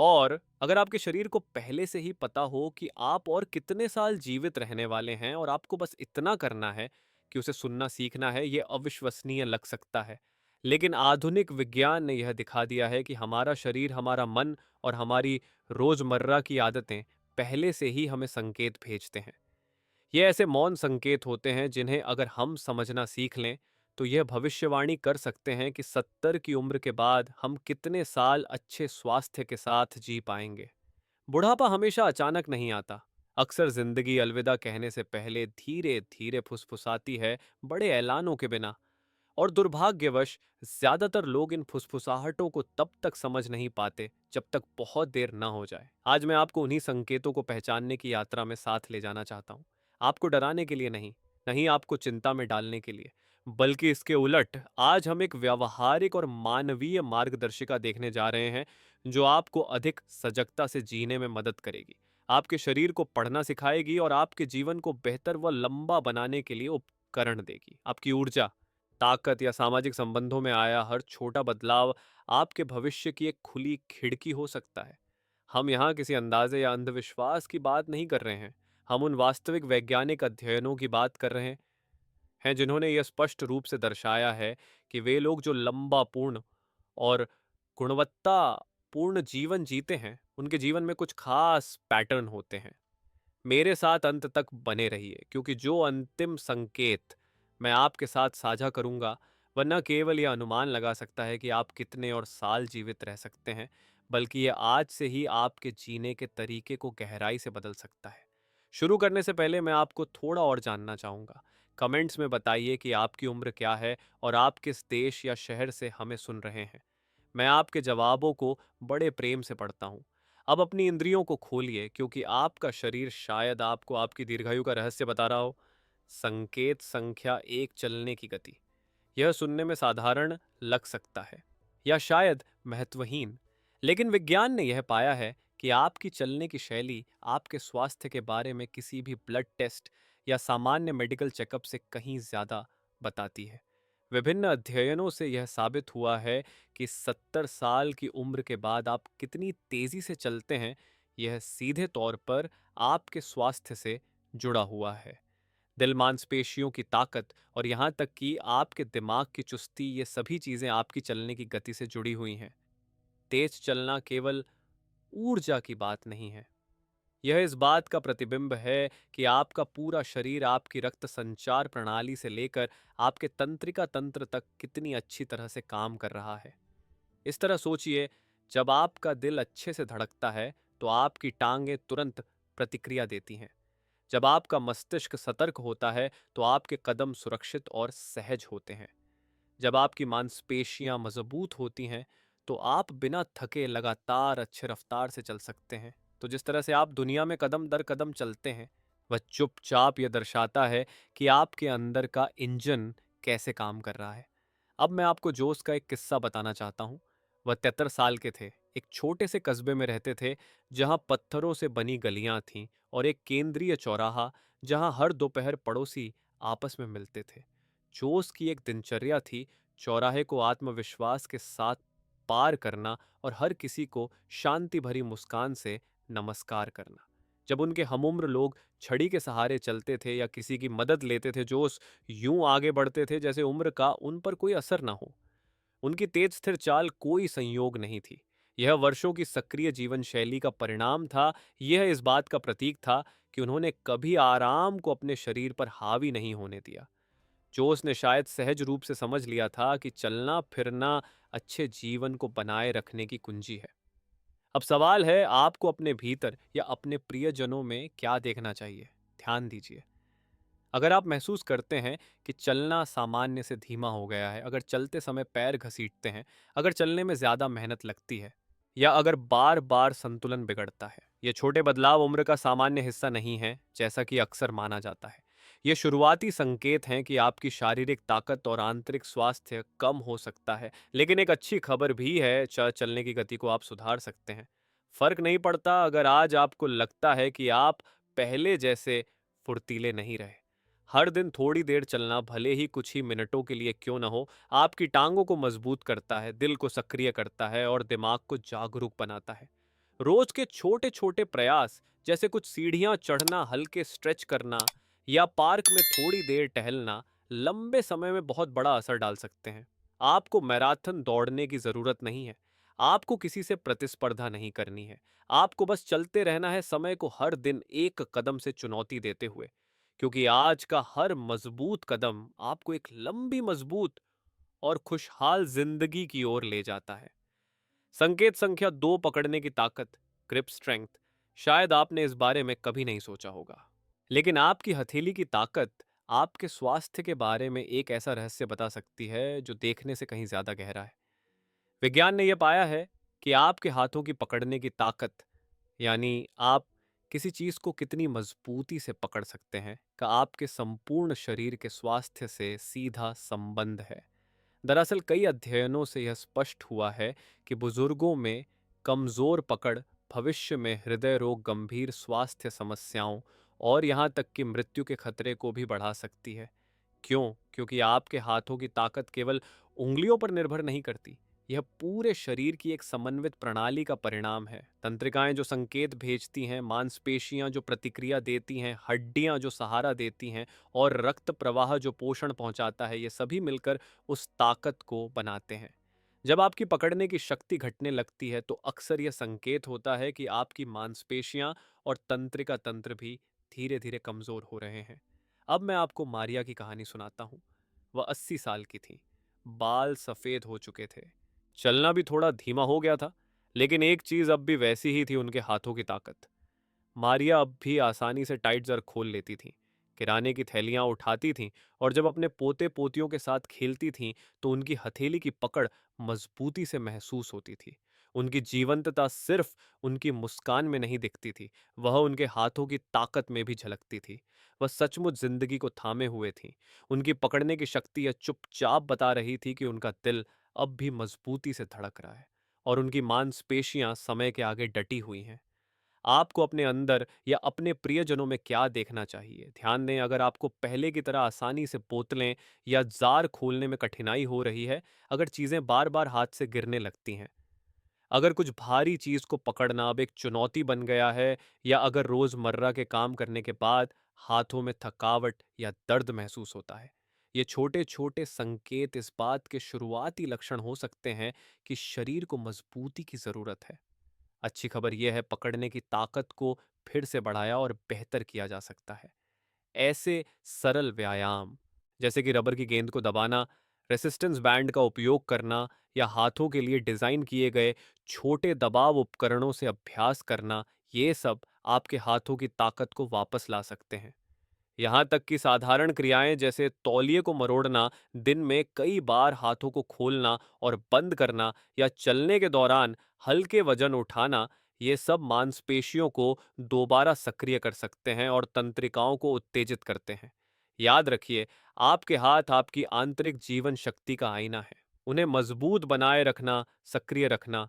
और अगर आपके शरीर को पहले से ही पता हो कि आप और कितने साल जीवित रहने वाले हैं और आपको बस इतना करना है कि उसे सुनना सीखना है, ये अविश्वसनीय लग सकता है। लेकिन आधुनिक विज्ञान ने यह दिखा दिया है कि हमारा शरीर, हमारा मन और हमारी रोजमर्रा की आदतें पहले से ही हमें संकेत भेजते हैं। ये ऐसे मौन संकेत होते हैं जिन्हें अगर हम समझना सीख लें तो यह भविष्यवाणी कर सकते हैं कि 70 की उम्र के बाद हम कितने साल अच्छे स्वास्थ्य के साथ जी पाएंगे। बुढ़ापा हमेशा अचानक नहीं आता। अक्सर जिंदगी अलविदा कहने से पहले धीरे धीरे फुसफुसाती है, बड़े ऐलानों के बिना। और दुर्भाग्यवश ज्यादातर लोग इन फुसफुसाहटों को तब तक समझ नहीं पाते जब तक बहुत देर न हो जाए। आज मैं आपको उन्हीं संकेतों को पहचानने की यात्रा में साथ ले जाना चाहता हूँ। आपको डराने के लिए नहीं, नहीं आपको चिंता में डालने के लिए, बल्कि इसके उलट आज हम एक व्यावहारिक और मानवीय मार्गदर्शिका देखने जा रहे हैं जो आपको अधिक सजगता से जीने में मदद करेगी, आपके शरीर को पढ़ना सिखाएगी और आपके जीवन को बेहतर व लंबा बनाने के लिए उपकरण देगी। आपकी ऊर्जा, ताकत या सामाजिक संबंधों में आया हर छोटा बदलाव आपके भविष्य की एक खुली खिड़की हो सकता है। हम यहाँ किसी अंदाजे या अंधविश्वास की बात नहीं कर रहे हैं। हम उन वास्तविक वैज्ञानिक अध्ययनों की बात कर रहे हैं जिन्होंने यह स्पष्ट रूप से दर्शाया है कि वे लोग जो लंबा, पूर्ण और गुणवत्ता पूर्ण जीवन जीते हैं, उनके जीवन में कुछ खास पैटर्न होते हैं। मेरे साथ अंत तक बने रहिए, क्योंकि जो अंतिम संकेत मैं आपके साथ साझा करूंगा वह न केवल यह अनुमान लगा सकता है कि आप कितने और साल जीवित रह सकते हैं, बल्कि यह आज से ही आपके जीने के तरीके को गहराई से बदल सकता है। शुरू करने से पहले मैं आपको थोड़ा और जानना चाहूंगा। कमेंट्स में बताइए कि आपकी उम्र क्या है और आप किस देश या शहर से हमें सुन रहे हैं। मैं आपके जवाबों को बड़े प्रेम से पढ़ता हूँ। अब अपनी इंद्रियों को खोलिए, क्योंकि आपका शरीर शायद आपको आपकी दीर्घायु का रहस्य बता रहा हो। संकेत संख्या 1, चलने की गति। यह सुनने में साधारण लग सकता है या शायद महत्वहीन, लेकिन विज्ञान ने यह पाया है कि आपकी चलने की शैली आपके स्वास्थ्य के बारे में किसी भी ब्लड टेस्ट या सामान्य मेडिकल चेकअप से कहीं ज्यादा बताती है। विभिन्न अध्ययनों से यह साबित हुआ है कि 70 साल की उम्र के बाद आप कितनी तेजी से चलते हैं, यह सीधे तौर पर आपके स्वास्थ्य से जुड़ा हुआ है। दिल, मांसपेशियों की ताकत और यहाँ तक कि आपके दिमाग की चुस्ती, ये सभी चीजें आपकी चलने की गति से जुड़ी हुई हैं। तेज चलना केवल ऊर्जा की बात नहीं है, यह इस बात का प्रतिबिंब है कि आपका पूरा शरीर आपकी रक्त संचार प्रणाली से लेकर आपके तंत्रिका तंत्र तक कितनी अच्छी तरह से काम कर रहा है। इस तरह सोचिए, जब आपका दिल अच्छे से धड़कता है तो आपकी टांगें तुरंत प्रतिक्रिया देती हैं। जब आपका मस्तिष्क सतर्क होता है तो आपके कदम सुरक्षित और सहज होते हैं। जब आपकी मांसपेशियां मजबूत होती हैं तो आप बिना थके लगातार अच्छे रफ्तार से चल सकते हैं। तो जिस तरह से आप दुनिया में कदम दर कदम चलते हैं, वह चुपचाप यह दर्शाता है कि आपके अंदर का इंजन कैसे काम कर रहा है। अब मैं आपको जोश का एक किस्सा बताना चाहता हूँ। वह 73 साल के थे, एक छोटे से कस्बे में रहते थे जहाँ पत्थरों से बनी गलियां थीं और एक केंद्रीय चौराहा जहाँ हर दोपहर पड़ोसी आपस में मिलते थे। जोश की एक दिनचर्या थी, चौराहे को आत्मविश्वास के साथ पार करना और हर किसी को शांति भरी मुस्कान से नमस्कार करना। जब उनके हमउम्र लोग छड़ी के सहारे चलते थे या किसी की मदद लेते थे, जोश यूं आगे बढ़ते थे जैसे उम्र का उन पर कोई असर ना हो। उनकी तेज स्थिर चाल कोई संयोग नहीं थी, यह वर्षों की सक्रिय जीवन शैली का परिणाम था। यह इस बात का प्रतीक था कि उन्होंने कभी आराम को अपने शरीर पर हावी नहीं होने दिया। जोस ने शायद सहज रूप से समझ लिया था कि चलना फिरना अच्छे जीवन को बनाए रखने की कुंजी है। अब सवाल है, आपको अपने भीतर या अपने प्रियजनों में क्या देखना चाहिए? ध्यान दीजिए। अगर आप महसूस करते हैं कि चलना सामान्य से धीमा हो गया है, अगर चलते समय पैर घसीटते हैं, अगर चलने में ज्यादा मेहनत लगती है, या अगर बार बार संतुलन बिगड़ता है, ये छोटे बदलाव उम्र का सामान्य हिस्सा नहीं है जैसा कि अक्सर माना जाता है। ये शुरुआती संकेत हैं कि आपकी शारीरिक ताकत और आंतरिक स्वास्थ्य कम हो सकता है, लेकिन एक अच्छी खबर भी है, चलने की गति को आप सुधार सकते हैं। फर्क नहीं पड़ता अगर आज आपको लगता है कि आप पहले जैसे फुर्तीले नहीं रहे। हर दिन थोड़ी देर चलना, भले ही कुछ ही मिनटों के लिए क्यों न हो, आपकी टांगों को मजबूत करता है, दिल को सक्रिय करता है और दिमाग को जागरूक बनाता है। रोज के छोटे छोटे प्रयास, जैसे कुछ सीढ़ियां चढ़ना, हल्के स्ट्रेच करना या पार्क में थोड़ी देर टहलना, लंबे समय में बहुत बड़ा असर डाल सकते हैं। आपको मैराथन दौड़ने की जरूरत नहीं है। आपको किसी से प्रतिस्पर्धा नहीं करनी है। आपको बस चलते रहना है, समय को हर दिन एक कदम से चुनौती देते हुए। क्योंकि आज का हर मजबूत कदम आपको एक लंबी, मजबूत और खुशहाल जिंदगी की ओर ले जाता है। संकेत संख्या 2, पकड़ने की ताकत, ग्रिप स्ट्रेंथ। शायद आपने इस बारे में कभी नहीं सोचा होगा, लेकिन आपकी हथेली की ताकत आपके स्वास्थ्य के बारे में एक ऐसा रहस्य बता सकती है जो देखने से कहीं ज्यादा गहरा है। विज्ञान ने यह पाया है कि आपके हाथों की पकड़ने की ताकत, यानी आप किसी चीज को कितनी मजबूती से पकड़ सकते हैं, का आपके संपूर्ण शरीर के स्वास्थ्य से सीधा संबंध है। दरअसल कई अध्ययनों से यह स्पष्ट हुआ है कि बुजुर्गों में कमजोर पकड़ भविष्य में हृदय रोग, गंभीर स्वास्थ्य समस्याओं और यहाँ तक कि मृत्यु के खतरे को भी बढ़ा सकती है। क्यों? क्योंकि आपके हाथों की ताकत केवल उंगलियों पर निर्भर नहीं करती। यह पूरे शरीर की एक समन्वित प्रणाली का परिणाम है। तंत्रिकाएं जो संकेत भेजती हैं, मांसपेशियां जो प्रतिक्रिया देती हैं, हड्डियां जो सहारा देती हैं और रक्त प्रवाह जो पोषण पहुंचाता है, ये सभी मिलकर उस ताकत को बनाते हैं। जब आपकी पकड़ने की शक्ति घटने लगती है तो अक्सर यह संकेत होता है कि आपकी मांसपेशियां और तंत्रिका तंत्र भी धीरे धीरे कमजोर हो रहे हैं। अब मैं आपको मारिया की कहानी सुनाता हूँ। वह 80 साल की थी। बाल सफेद हो चुके थे। चलना भी थोड़ा धीमा हो गया था, लेकिन एक चीज अब भी वैसी ही थी, उनके हाथों की ताकत। मारिया अब भी आसानी से टाइट जर खोल लेती थीं, किराने की थैलियां उठाती थीं और जब अपने पोते पोतियों के साथ खेलती थीं तो उनकी हथेली की पकड़ मजबूती से महसूस होती थी। उनकी जीवंतता सिर्फ उनकी मुस्कान में नहीं दिखती थी, वह उनके हाथों की ताकत में भी झलकती थी। वह सचमुच जिंदगी को थामे हुए थीं। उनकी पकड़ने की शक्ति यह चुपचाप बता रही थी कि उनका दिल अब भी मजबूती से धड़क रहा है और उनकी मांसपेशियां समय के आगे डटी हुई हैं। आपको अपने अंदर या अपने प्रियजनों में क्या देखना चाहिए? ध्यान दें, अगर आपको पहले की तरह आसानी से बोतलें या जार खोलने में कठिनाई हो रही है, अगर चीजें बार बार हाथ से गिरने लगती हैं, अगर कुछ भारी चीज को पकड़ना अब एक चुनौती बन गया है, या अगर रोजमर्रा के काम करने के बाद हाथों में थकावट या दर्द महसूस होता है, ये छोटे छोटे संकेत इस बात के शुरुआती लक्षण हो सकते हैं कि शरीर को मजबूती की जरूरत है। अच्छी खबर यह है, पकड़ने की ताकत को फिर से बढ़ाया और बेहतर किया जा सकता है। ऐसे सरल व्यायाम, जैसे कि रबर की गेंद को दबाना, रेसिस्टेंस बैंड का उपयोग करना या हाथों के लिए डिजाइन किए गए छोटे दबाव उपकरणों से अभ्यास करना, ये सब आपके हाथों की ताकत को वापस ला सकते हैं। यहाँ तक कि साधारण क्रियाएं जैसे तौलिए को मरोड़ना, दिन में कई बार हाथों को खोलना और बंद करना, या चलने के दौरान हल्के वजन उठाना, ये सब मांसपेशियों को दोबारा सक्रिय कर सकते हैं और तंत्रिकाओं को उत्तेजित करते हैं। याद रखिए, आपके हाथ आपकी आंतरिक जीवन शक्ति का आईना है। उन्हें मजबूत बनाए रखना, सक्रिय रखना,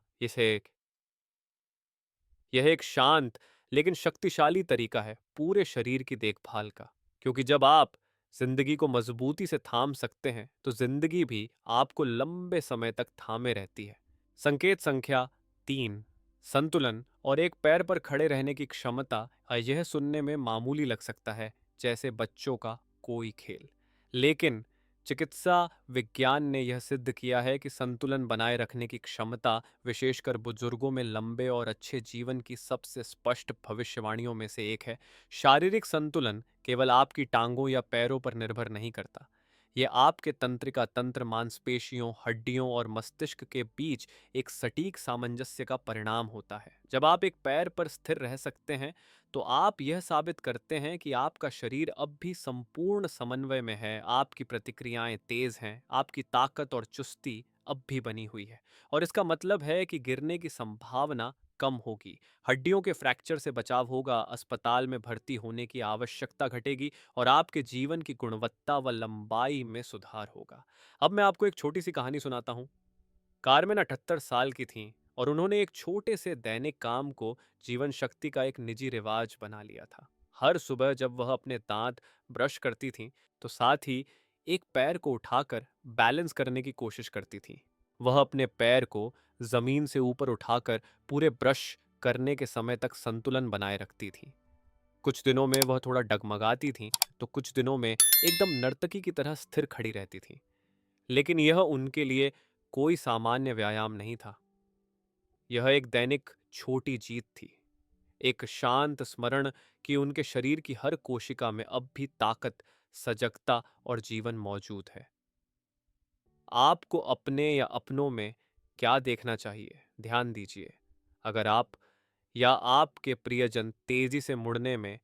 यह एक शांत लेकिन शक्तिशाली तरीका है पूरे शरीर की देखभाल का। क्योंकि जब आप जिंदगी को मजबूती से थाम सकते हैं तो जिंदगी भी आपको लंबे समय तक थामे रहती है। संकेत संख्या 3, संतुलन और एक पैर पर खड़े रहने की क्षमता। यह सुनने में मामूली लग सकता है, जैसे बच्चों का कोई खेल, लेकिन चिकित्सा विज्ञान ने यह सिद्ध किया है कि संतुलन बनाए रखने की क्षमता, विशेषकर बुजुर्गों में लंबे और अच्छे जीवन की सबसे स्पष्ट भविष्यवाणियों में से एक है। शारीरिक संतुलन केवल आपकी टांगों या पैरों पर निर्भर नहीं करता। यह आपके तंत्रिका तंत्र, मांसपेशियों, हड्डियों और मस्तिष्क के बीच एक सटीक सामंजस्य का परिणाम होता है। जब आप एक पैर पर स्थिर रह सकते हैं तो आप यह साबित करते हैं कि आपका शरीर अब भी संपूर्ण समन्वय में है, आपकी प्रतिक्रियाएं तेज हैं, आपकी ताकत और चुस्ती अब भी बनी हुई है। और इसका मतलब है कि गिरने की संभावना कम होगी, हड्डियों के फ्रैक्चर से बचाव होगा, अस्पताल में भर्ती होने की आवश्यकता घटेगी और आपके जीवन की गुणवत्ता व लंबाई में सुधार होगा। अब मैं आपको एक छोटी सी कहानी सुनाता हूँ। कारमेन 78 साल की थीं और उन्होंने एक छोटे से दैनिक काम को जीवन शक्ति का एक निजी रिवाज बना लिया था। हर सुबह जब वह अपने दांत ब्रश करती थीं, तो साथ ही एक पैर को उठाकर बैलेंस करने की कोशिश करती थीं। वह अपने पैर को जमीन से ऊपर उठाकर पूरे ब्रश करने के समय तक संतुलन बनाए रखती थीं। कुछ दिनों में वह थोड़ा डगमगाती थीं, तो कुछ दिनों में एकदम नर्तकी की तरह स्थिर खड़ी रहती थीं। लेकिन यह उनके लिए कोई सामान्य व्यायाम नहीं था। यह एक दैनिक छोटी जीत थी, एक शांत स्मरण कि उनके शरीर की हर कोशिका में अब भी ताकत, सजगता और जीवन मौजूद है। आपको अपने या अपनों में क्या देखना चाहिए, ध्यान दीजिए। अगर आप या आपके प्रियजन तेजी से मुड़ने में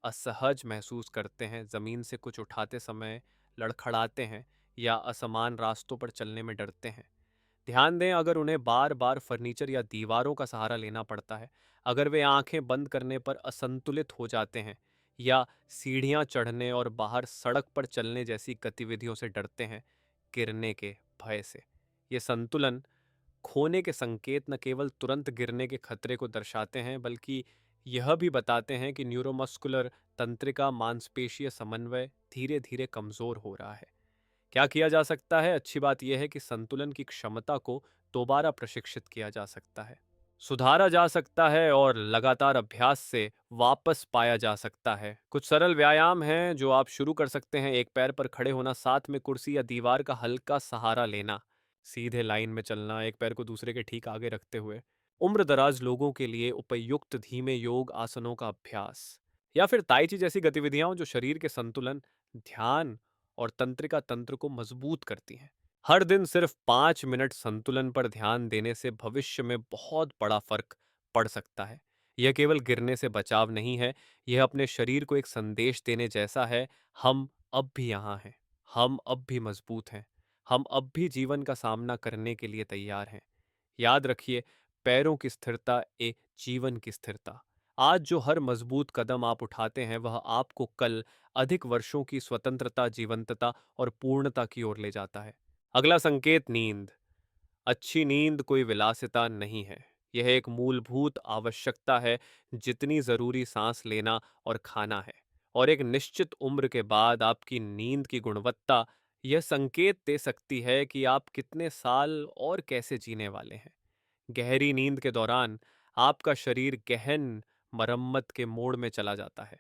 असहज महसूस करते हैं, जमीन से कुछ उठाते समय लड़खड़ाते हैं या असमान रास्तों पर चलने में डरते हैं, ध्यान दें अगर उन्हें बार बार फर्नीचर या दीवारों का सहारा लेना पड़ता है, अगर वे आंखें बंद करने पर असंतुलित हो जाते हैं या सीढ़ियां चढ़ने और बाहर सड़क पर चलने जैसी गतिविधियों से डरते हैं, गिरने के भय से, ये संतुलन खोने के संकेत न केवल तुरंत गिरने के खतरे को दर्शाते हैं, बल्कि यह भी बताते हैं कि न्यूरोमस्कुलर तंत्रिका मांसपेशीय समन्वय धीरे धीरे कमजोर हो रहा है। क्या किया जा सकता है? अच्छी बात यह है कि संतुलन की क्षमता को दोबारा प्रशिक्षित किया जा सकता है, सुधारा जा सकता है और लगातार अभ्यास से वापस पाया जा सकता है। कुछ सरल व्यायाम हैं जो आप शुरू कर सकते हैं। एक पैर पर खड़े होना, साथ में कुर्सी या दीवार का हल्का सहारा लेना, सीधे लाइन में चलना, एक पैर को दूसरे के ठीक आगे रखते हुए, उम्र दराज लोगों के लिए उपयुक्त धीमे योग आसनों का अभ्यास, या फिर ताई ची जैसी गतिविधियां जो शरीर के संतुलन, ध्यान और तंत्रिका तंत्र को मजबूत करती हैं। हर दिन सिर्फ 5 मिनट संतुलन पर ध्यान देने से भविष्य में बहुत बड़ा फर्क पड़ सकता है। यह केवल गिरने से बचाव नहीं है, यह अपने शरीर को एक संदेश देने जैसा है, हम अब भी यहाँ हैं, हम अब भी मजबूत हैं, हम अब भी जीवन का सामना करने के लिए तैयार हैं। याद रखिए, पैरों की स्थिरता ए जीवन की स्थिरता। आज जो हर मजबूत कदम आप उठाते हैं, वह आपको कल अधिक वर्षों की स्वतंत्रता, जीवंतता और पूर्णता की ओर ले जाता है। अगला संकेत, नींद। अच्छी नींद कोई विलासिता नहीं है, यह एक मूलभूत आवश्यकता है, जितनी जरूरी सांस लेना और खाना है। और एक निश्चित उम्र के बाद आपकी नींद की गुणवत्ता यह संकेत दे सकती है कि आप कितने साल और कैसे जीने वाले हैं। गहरी नींद के दौरान आपका शरीर गहन मरम्मत के मोड में चला जाता है।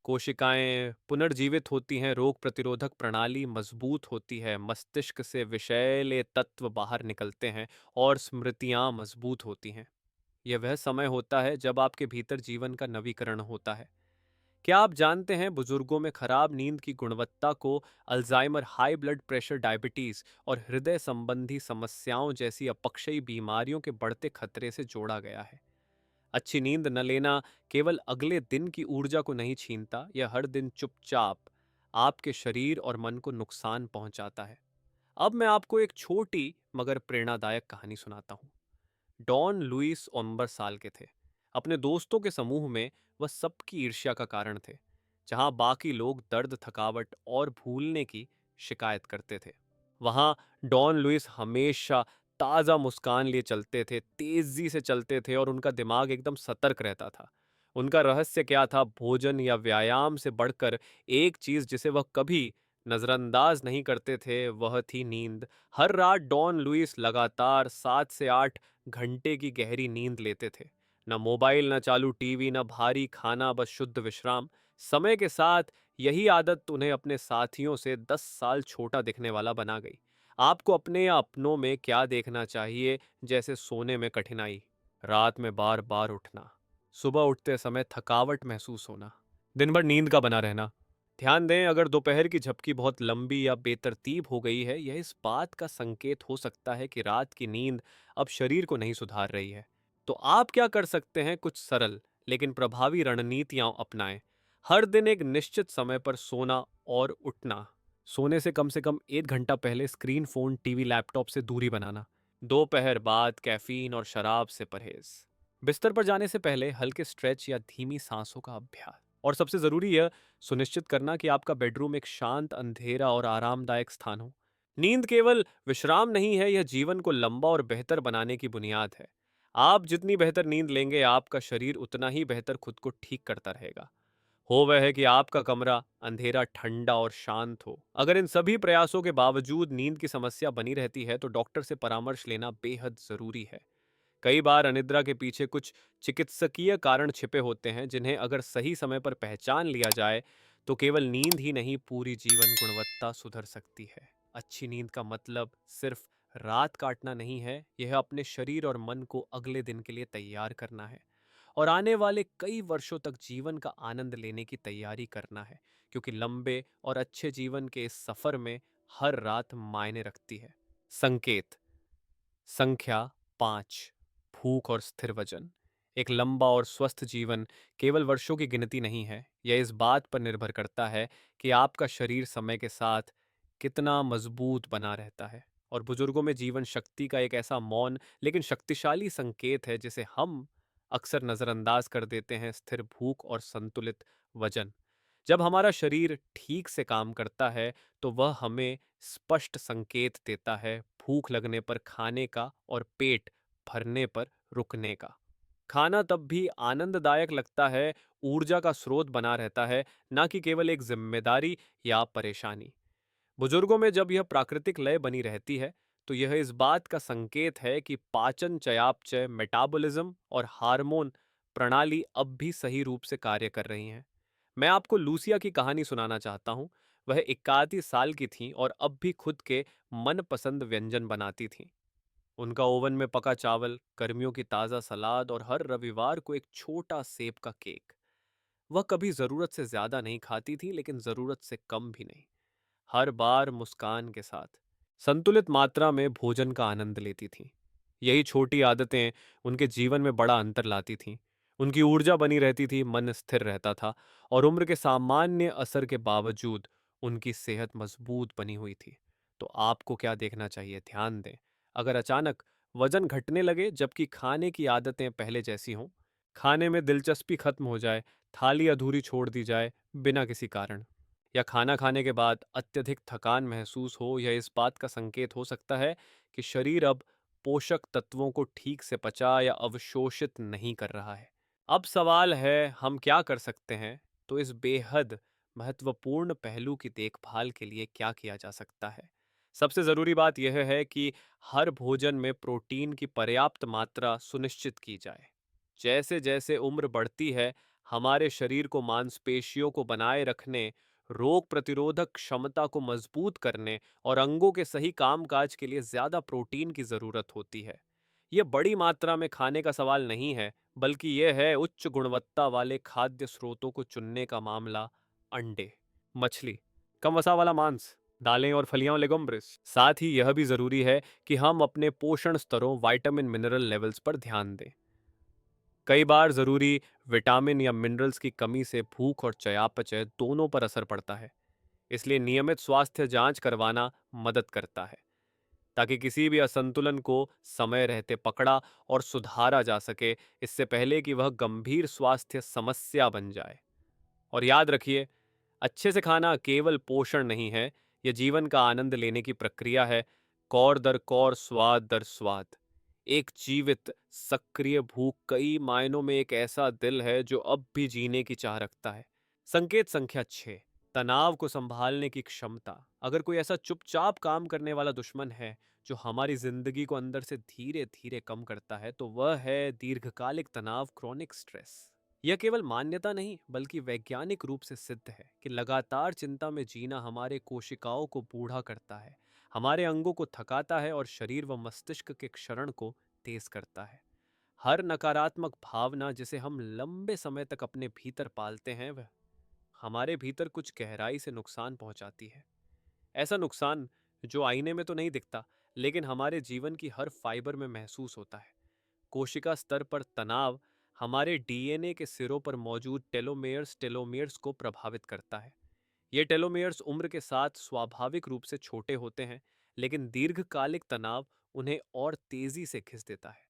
कोशिकाएं पुनर्जीवित होती हैं, रोग प्रतिरोधक प्रणाली मजबूत होती है, मस्तिष्क से विषैले तत्व बाहर निकलते हैं और स्मृतियां मजबूत होती हैं। यह वह समय होता है जब आपके भीतर जीवन का नवीकरण होता है। क्या आप जानते हैं, बुजुर्गों में खराब नींद की गुणवत्ता को Alzheimer, high blood pressure, diabetes और हृदय संबंधी समस्याओं जैसी अपक्षयी बीमारियों के बढ़ते खतरे से जोड़ा गया है। अच्छी नींद न लेना केवल अगले दिन की ऊर्जा को नहीं छीनता, यह हर दिन चुपचाप आपके शरीर और मन को नुकसान पहुंचाता है। अब मैं आपको एक छोटी मगर प्रेरणादायक कहानी सुनाता हूँ। डॉन लुइस 19 साल के थे। अपने दोस्तों के समूह में वह सबकी ईर्ष्या का कारण थे। जहां बाकी लोग दर्द, थकावट और भूलने की शिकायत करते थे, वहां डॉन लुइस हमेशा ताजा मुस्कान लिए चलते थे, तेजी से चलते थे और उनका दिमाग एकदम सतर्क रहता था। उनका रहस्य क्या था? भोजन या व्यायाम से बढ़कर एक चीज जिसे वह कभी नजरअंदाज नहीं करते थे, वह थी नींद। हर रात डॉन लुइस लगातार 7 से 8 घंटे की गहरी नींद लेते थे। न मोबाइल, न चालू टीवी, न भारी खाना, बस शुद्ध विश्राम। समय के साथ यही आदत उन्हें अपने साथियों से 10 साल छोटा दिखने वाला बना गई। आपको अपने या अपनों में क्या देखना चाहिए? जैसे सोने में कठिनाई, रात में बार बार उठना, सुबह उठते समय थकावट महसूस होना, दिन भर नींद का बना रहना। ध्यान दें, अगर दोपहर की झपकी बहुत लंबी या बेतरतीब हो गई है, यह इस बात का संकेत हो सकता है कि रात की नींद अब शरीर को नहीं सुधार रही है। तो आप क्या कर सकते हैं? कुछ सरल लेकिन प्रभावी रणनीतियां अपनाएं। हर दिन एक निश्चित समय पर सोना और उठना। सोने से कम 1 घंटा पहले स्क्रीन, फोन, टीवी, लैपटॉप से दूरी बनाना। दोपहर बाद कैफीन और शराब से परहेज। बिस्तर पर जाने से पहले हल्के स्ट्रेच या धीमी सांसों का अभ्यास। और सबसे जरूरी यह सुनिश्चित करना कि आपका बेडरूम एक शांत, अंधेरा और आरामदायक स्थान हो। नींद केवल विश्राम नहीं है, यह जीवन को लंबा और बेहतर बनाने की बुनियाद है। आप जितनी बेहतर नींद लेंगे, आपका शरीर उतना ही बेहतर खुद को ठीक करता रहेगा। हो वह है कि आपका कमरा अंधेरा, ठंडा और शांत हो। अगर इन सभी प्रयासों के बावजूद नींद की समस्या बनी रहती है, तो डॉक्टर से परामर्श लेना बेहद जरूरी है। कई बार अनिद्रा के पीछे कुछ चिकित्सकीय कारण छिपे होते हैं जिन्हें अगर सही समय पर पहचान लिया जाए तो केवल नींद ही नहीं पूरी जीवन गुणवत्ता सुधर सकती है। अच्छी नींद का मतलब सिर्फ रात काटना नहीं है, यह अपने शरीर और मन को अगले दिन के लिए तैयार करना है और आने वाले कई वर्षों तक जीवन का आनंद लेने की तैयारी करना है, क्योंकि लंबे और अच्छे जीवन के इस सफर में हर रात मायने रखती है। संकेत। संख्या 5। भूख और स्थिर वजन। एक लंबा और स्वस्थ जीवन केवल वर्षों की गिनती नहीं है, यह इस बात पर निर्भर करता है कि आपका शरीर समय के साथ कितना मजबूत बना रहता है। और बुजुर्गों में जीवन शक्ति का एक ऐसा मौन लेकिन शक्तिशाली संकेत है जिसे हम अक्सर नजरअंदाज कर देते हैं, स्थिर भूख और संतुलित वजन। जब हमारा शरीर ठीक से काम करता है तो वह हमें स्पष्ट संकेत देता है, भूख लगने पर खाने का और पेट भरने पर रुकने का। खाना तब भी आनंददायक लगता है, ऊर्जा का स्रोत बना रहता है, ना कि केवल एक जिम्मेदारी या परेशानी। बुजुर्गों में जब यह प्राकृतिक लय बनी रहती है तो यह इस बात का संकेत है कि पाचन, चयापचय, मेटाबॉलिज्म और हार्मोन प्रणाली अब भी सही रूप से कार्य कर रही हैं। मैं आपको लूसिया की कहानी सुनाना चाहता हूँ। वह 31 साल की थीं और अब भी खुद के मनपसंद व्यंजन बनाती थीं। उनका ओवन में पका चावल, गर्मियों की ताज़ा सलाद और हर रविवार को एक छोटा सेब का केक। वह कभी ज़रूरत से ज़्यादा नहीं खाती थीं, लेकिन ज़रूरत से कम भी नहीं। हर बार मुस्कान के साथ संतुलित मात्रा में भोजन का आनंद लेती थीं। यही छोटी आदतें उनके जीवन में बड़ा अंतर लाती थीं। उनकी ऊर्जा बनी रहती थी, मन स्थिर रहता था और उम्र के सामान्य असर के बावजूद उनकी सेहत मजबूत बनी हुई थी। तो आपको क्या देखना चाहिए? ध्यान दें। अगर अचानक वजन घटने लगे जबकि खाने की आदतें पहले जैसी हों, खाने में दिलचस्पी खत्म हो जाए, थाली अधूरी छोड़ दी जाए बिना किसी कारण, या खाना खाने के बाद अत्यधिक थकान महसूस हो, यह इस बात का संकेत हो सकता है कि शरीर अब पोषक तत्वों को ठीक से पचा या अवशोषित नहीं कर रहा है। अब सवाल है हम क्या कर सकते हैं? तो इस बेहद महत्वपूर्ण पहलू की देखभाल के लिए क्या किया जा सकता है? सबसे ज़रूरी बात यह है कि हर भोजन में प्रोटीन की पर्याप्त मात्रा सुनिश्चित की जाए। जैसे जैसे उम्र बढ़ती है, हमारे शरीर को मांसपेशियों को बनाए रखने, रोग प्रतिरोधक क्षमता को मजबूत करने और अंगों के सही कामकाज के लिए ज्यादा प्रोटीन की जरूरत होती है। यह बड़ी मात्रा में खाने का सवाल नहीं है, बल्कि यह है उच्च गुणवत्ता वाले खाद्य स्रोतों को चुनने का मामला। अंडे, मछली, कम वसा वाला मांस, दालें और फलियां, लेगुम्ब्रेस। साथ ही यह भी जरूरी है कि हम अपने पोषण स्तरों, विटामिन मिनरल लेवल्स पर ध्यान दें। कई बार जरूरी विटामिन या मिनरल्स की कमी से भूख और चयापचय दोनों पर असर पड़ता है। इसलिए नियमित स्वास्थ्य जांच करवाना मदद करता है, ताकि किसी भी असंतुलन को समय रहते पकड़ा और सुधारा जा सके, इससे पहले कि वह गंभीर स्वास्थ्य समस्या बन जाए। और याद रखिए, अच्छे से खाना केवल पोषण नहीं है, यह जीवन का आनंद लेने की प्रक्रिया है। कौर दर कौर, स्वाद दर स्वाद। एक जीवित सक्रिय भूख कई मायनों में एक ऐसा दिल है जो अब भी जीने की चाह रखता है। संकेत संख्या 6। तनाव को संभालने की क्षमता। अगर कोई ऐसा चुपचाप काम करने वाला दुश्मन है जो हमारी जिंदगी को अंदर से धीरे धीरे कम करता है, तो वह है दीर्घकालिक तनाव, क्रॉनिक स्ट्रेस। यह केवल मान्यता नहीं बल्कि वैज्ञानिक रूप से सिद्ध है कि लगातार चिंता में जीना हमारे कोशिकाओं को बूढ़ा करता है, हमारे अंगों को थकाता है और शरीर व मस्तिष्क के क्षरण को तेज करता है। हर नकारात्मक भावना जिसे हम लंबे समय तक अपने भीतर पालते हैं, वह हमारे भीतर कुछ गहराई से नुकसान पहुंचाती है। ऐसा नुकसान जो आईने में तो नहीं दिखता, लेकिन हमारे जीवन की हर फाइबर में महसूस होता है। कोशिका स्तर पर तनाव हमारे डीएनए के सिरों पर मौजूद टेलोमेयर्स को प्रभावित करता है। ये टेलोमेयर्स उम्र के साथ स्वाभाविक रूप से छोटे होते हैं, लेकिन दीर्घकालिक तनाव उन्हें और तेजी से खिंच देता है,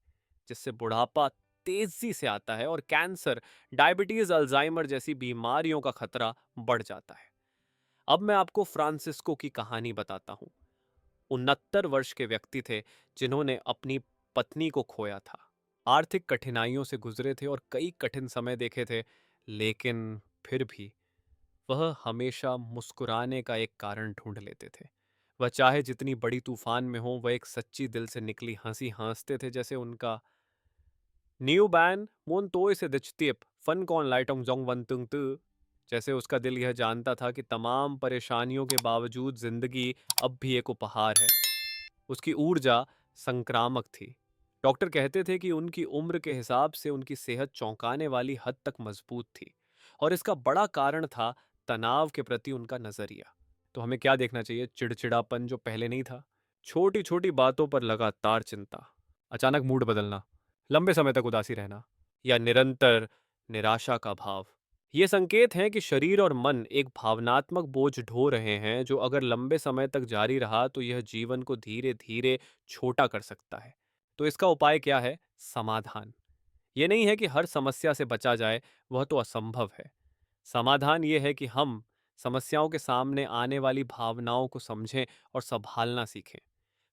जिससे बुढ़ापा तेजी से आता है और कैंसर, डायबिटीज, अल्जाइमर जैसी बीमारियों का खतरा बढ़ जाता है। अब मैं आपको फ्रांसिस्को की कहानी बताता हूँ। 69 वर्ष के व्यक्ति थे जिन्होंने अपनी पत्नी को खोया था। आर्थिक कठिनाइयों से गुजरे थे और कई कठिन समय देखे थे, लेकिन फिर भी वह हमेशा मुस्कुराने का एक कारण ढूंढ लेते थे। वह चाहे जितनी बड़ी तूफान में हो, वह एक सच्ची दिल से निकली हंसी हंसते थे, जैसे उनका न्यू बैन मोन तोय से दिचतिप फन कौन लाइटोंग जोंग वन तुंग तु। जैसे उसका दिल यह जानता था कि तमाम परेशानियों के बावजूद जिंदगी अब भी एक उपहार है। उसकी ऊर्जा संक्रामक थी। डॉक्टर कहते थे कि उनकी उम्र के हिसाब से उनकी सेहत चौंकाने वाली हद तक मजबूत थी, और इसका बड़ा कारण था तनाव के प्रति उनका नजरिया। तो हमें क्या देखना चाहिए? चिड़चिड़ापन जो पहले नहीं था, छोटी छोटी बातों पर लगातार चिंता, अचानक मूड बदलना, लंबे समय तक उदासी रहना, या निरंतर निराशा का भाव। ये संकेत हैं कि शरीर और मन एक भावनात्मक बोझ ढो रहे हैं जो अगर लंबे समय तक जारी रहा तो यह जीवन को धीरे धीरे छोटा कर सकता है। तो इसका उपाय क्या है? समाधान। ये नहीं है कि हर समस्या से बचा जाए, वह तो असंभव है। समाधान ये है कि हम समस्याओं के सामने आने वाली भावनाओं को समझें और संभालना सीखें।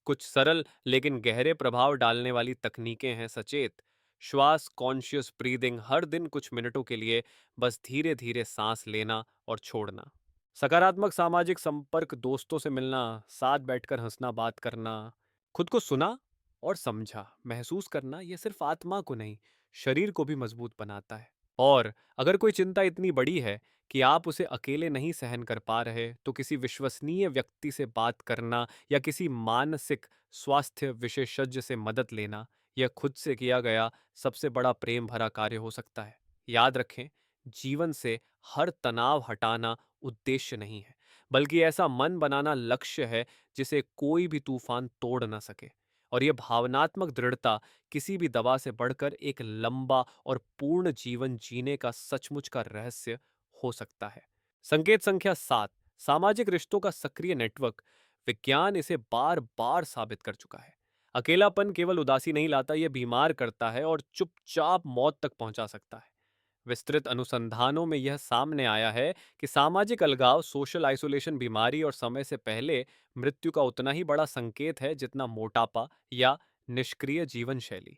कुछ सरल लेकिन गहरे प्रभाव डालने वाली तकनीकें हैं। सचेत श्वास, कॉन्शियस ब्रीदिंग, हर दिन कुछ मिनटों के लिए बस धीरे धीरे सांस लेना और छोड़ना। सकारात्मक सामाजिक संपर्क, दोस्तों से मिलना, साथ बैठकर हंसना, बात करना, खुद को सुना और समझा, महसूस करना, यह सिर्फ आत्मा को नहीं, शरीर को भी मजबूत बनाता है। और अगर कोई चिंता इतनी बड़ी है कि आप उसे अकेले नहीं सहन कर पा रहे, तो किसी विश्वसनीय व्यक्ति से बात करना या किसी मानसिक स्वास्थ्य विशेषज्ञ से मदद लेना, यह खुद से किया गया सबसे बड़ा प्रेम भरा कार्य हो सकता है। याद रखें, जीवन से हर तनाव हटाना उद्देश्य नहीं है, बल्कि ऐसा मन बनाना लक्ष्य है जिसे कोई भी तूफान तोड़ ना सके। और यह भावनात्मक दृढ़ता किसी भी दवा से बढ़कर एक लंबा और पूर्ण जीवन जीने का सचमुच का रहस्य हो सकता है। संकेत संख्या 7, सामाजिक रिश्तों का सक्रिय नेटवर्क। विज्ञान इसे बार बार साबित कर चुका है। अकेलापन केवल उदासी नहीं लाता, यह बीमार करता है और चुपचाप मौत तक पहुंचा सकता है। विस्तृत अनुसंधानों में यह सामने आया है कि सामाजिक अलगाव, सोशल आइसोलेशन, बीमारी और समय से पहले मृत्यु का उतना ही बड़ा संकेत है जितना मोटापा या निष्क्रिय जीवन शैली।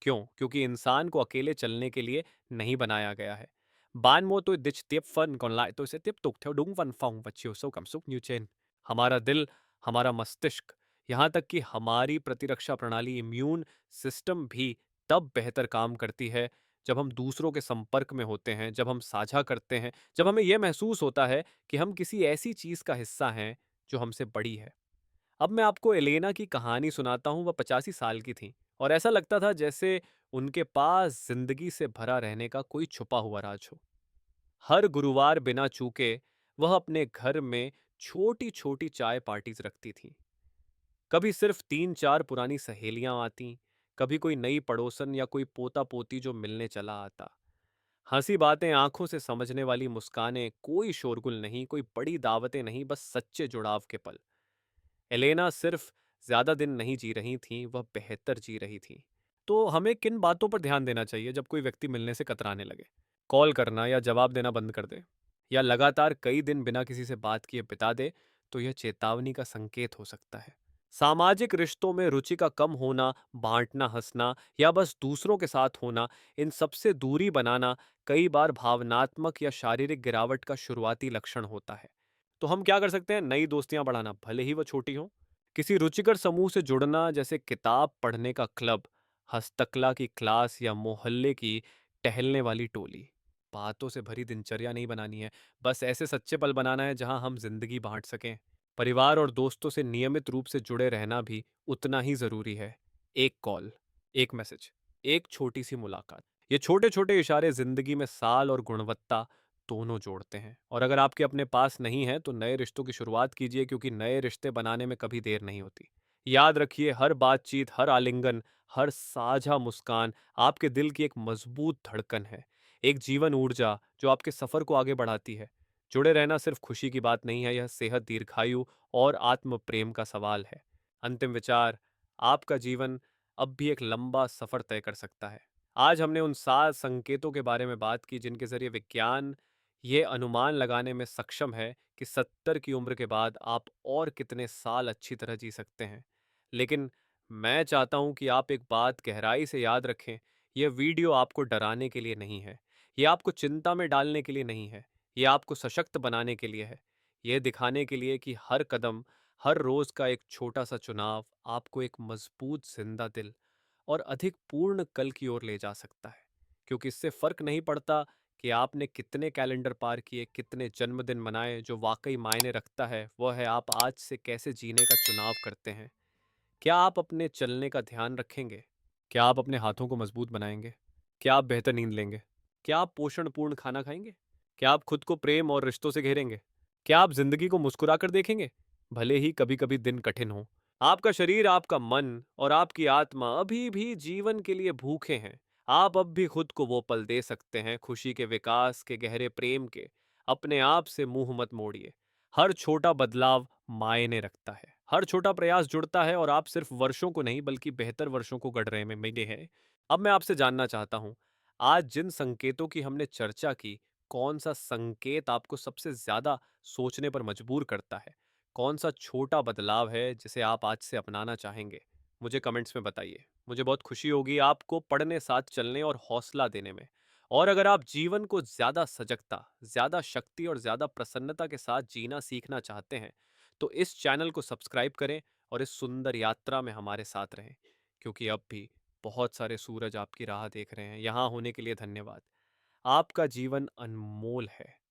क्यों? क्योंकि इंसान को अकेले चलने के लिए नहीं बनाया गया है। Ban mua tôi ditch tiếp phân, còn lại tôi sẽ tiếp tục theo đúng văn phòng và chiều sâu cảm xúc như trên। हमारा दिल, हमारा मस्तिष्क, यहाँ तक कि हमारी प्रतिरक्षा प्रणाली, इम्यून सिस्टम भी तब बेहतर काम करती है जब हम दूसरों के संपर्क में होते हैं, जब हम साझा करते हैं, जब हमें यह महसूस होता है कि हम किसी ऐसी चीज का हिस्सा हैं जो हमसे बड़ी है। अब मैं आपको एलेना की कहानी सुनाता हूँ। वह 85 साल की थी और ऐसा लगता था जैसे उनके पास जिंदगी से भरा रहने का कोई छुपा हुआ राज हो। हर गुरुवार बिना चूके वह अपने घर में छोटी छोटी चाय पार्टीज रखती थी। कभी सिर्फ 3-4 पुरानी सहेलियां आती, कभी कोई नई पड़ोसन या कोई पोता पोती जो मिलने चला आता। हंसी बातें, आंखों से समझने वाली मुस्कानें, कोई शोरगुल नहीं, कोई बड़ी दावतें नहीं, बस सच्चे जुड़ाव के पल। एलेना सिर्फ ज्यादा दिन नहीं जी रही थी, वह बेहतर जी रही थी। तो हमें किन बातों पर ध्यान देना चाहिए जब कोई व्यक्ति मिलने से कतराने लगे? कॉल करना या जवाब देना बंद कर दे, या लगातार कई दिन बिना किसी से बात किए बिता दे, तो यह चेतावनी का संकेत हो सकता है। सामाजिक रिश्तों में रुचि का कम होना, बांटना, हंसना या बस दूसरों के साथ होना, इन सबसे दूरी बनाना कई बार भावनात्मक या शारीरिक गिरावट का शुरुआती लक्षण होता है। तो हम क्या कर सकते हैं? नई दोस्तियां बढ़ाना, भले ही वह छोटी हो। किसी रुचिकर समूह से जुड़ना, जैसे किताब पढ़ने का क्लब, हस्तकला की क्लास या मोहल्ले की टहलने वाली टोली। बातों से भरी दिनचर्या नहीं बनानी है, बस ऐसे सच्चे पल बनाना है जहां हम जिंदगी बांट सकें। परिवार और दोस्तों से नियमित रूप से जुड़े रहना भी उतना ही जरूरी है। एक कॉल, एक मैसेज, एक छोटी सी मुलाकात, ये छोटे छोटे इशारे जिंदगी में साल और गुणवत्ता दोनों जोड़ते हैं। और अगर आपके अपने पास नहीं है तो नए रिश्तों की शुरुआत कीजिए, क्योंकि नए रिश्ते बनाने में कभी देर नहीं होती। याद रखिए, हर बातचीत, हर आलिंगन, हर साझा मुस्कान आपके दिल की एक मजबूत धड़कन है, एक जीवन ऊर्जा जो आपके सफर को आगे बढ़ाती है। जुड़े रहना सिर्फ खुशी की बात नहीं है, यह सेहत, दीर्घायु और आत्म प्रेम का सवाल है। अंतिम विचार, आपका जीवन अब भी एक लंबा सफर तय कर सकता है। आज हमने उन 7 संकेतों के बारे में बात की जिनके जरिए विज्ञान ये अनुमान लगाने में सक्षम है कि 70 की उम्र के बाद आप और कितने साल अच्छी तरह जी सकते हैं। लेकिन मैं चाहता हूं कि आप एक बात गहराई से याद रखें, यह वीडियो आपको डराने के लिए नहीं है, यह आपको चिंता में डालने के लिए नहीं है, यह आपको सशक्त बनाने के लिए है। यह दिखाने के लिए कि हर कदम, हर रोज का एक छोटा सा चुनाव आपको एक मजबूत जिंदा दिल और अधिक पूर्ण कल की ओर ले जा सकता है। क्योंकि इससे फ़र्क नहीं पड़ता कि आपने कितने कैलेंडर पार किए, कितने जन्मदिन मनाए, जो वाक़ई मायने रखता है, वह है आप आज से कैसे जीने का चुनाव करते हैं। क्या आप अपने चलने का ध्यान रखेंगे? क्या आप अपने हाथों को मजबूत बनाएंगे? क्या आप बेहतर नींद लेंगे? क्या आप पोषणपूर्ण खाना खाएंगे? क्या आप खुद को प्रेम और रिश्तों से घेरेंगे? क्या आप जिंदगी को मुस्कुराकर देखेंगे, भले ही कभी कभी दिन कठिन हो? आपका शरीर, आपका मन और आपकी आत्मा अभी भी जीवन के लिए भूखे हैं। आप अब भी खुद को वो पल दे सकते हैं, खुशी के, विकास के, गहरे प्रेम के। अपने आप से मुंह मत मोड़िए। हर छोटा बदलाव मायने रखता है, हर छोटा प्रयास जुड़ता है, और आप सिर्फ वर्षों को नहीं बल्कि बेहतर वर्षों को गढ़ रहे में मिले हैं। अब मैं आपसे जानना चाहता हूँ, आज जिन संकेतों की हमने चर्चा की, कौन सा संकेत आपको सबसे ज्यादा सोचने पर मजबूर करता है? कौन सा छोटा बदलाव है जिसे आप आज से अपनाना चाहेंगे? मुझे कमेंट्स में बताइए। मुझे बहुत खुशी होगी आपको पढ़ने, साथ चलने और हौसला देने में। और अगर आप जीवन को ज्यादा सजगता, ज्यादा शक्ति और ज्यादा प्रसन्नता के साथ जीना सीखना चाहते हैं, तो इस चैनल को सब्सक्राइब करें और इस सुंदर यात्रा में हमारे साथ रहें। क्योंकि अब भी बहुत सारे सूरज आपकी राह देख रहे हैं। यहाँ होने के लिए धन्यवाद। आपका जीवन अनमोल है।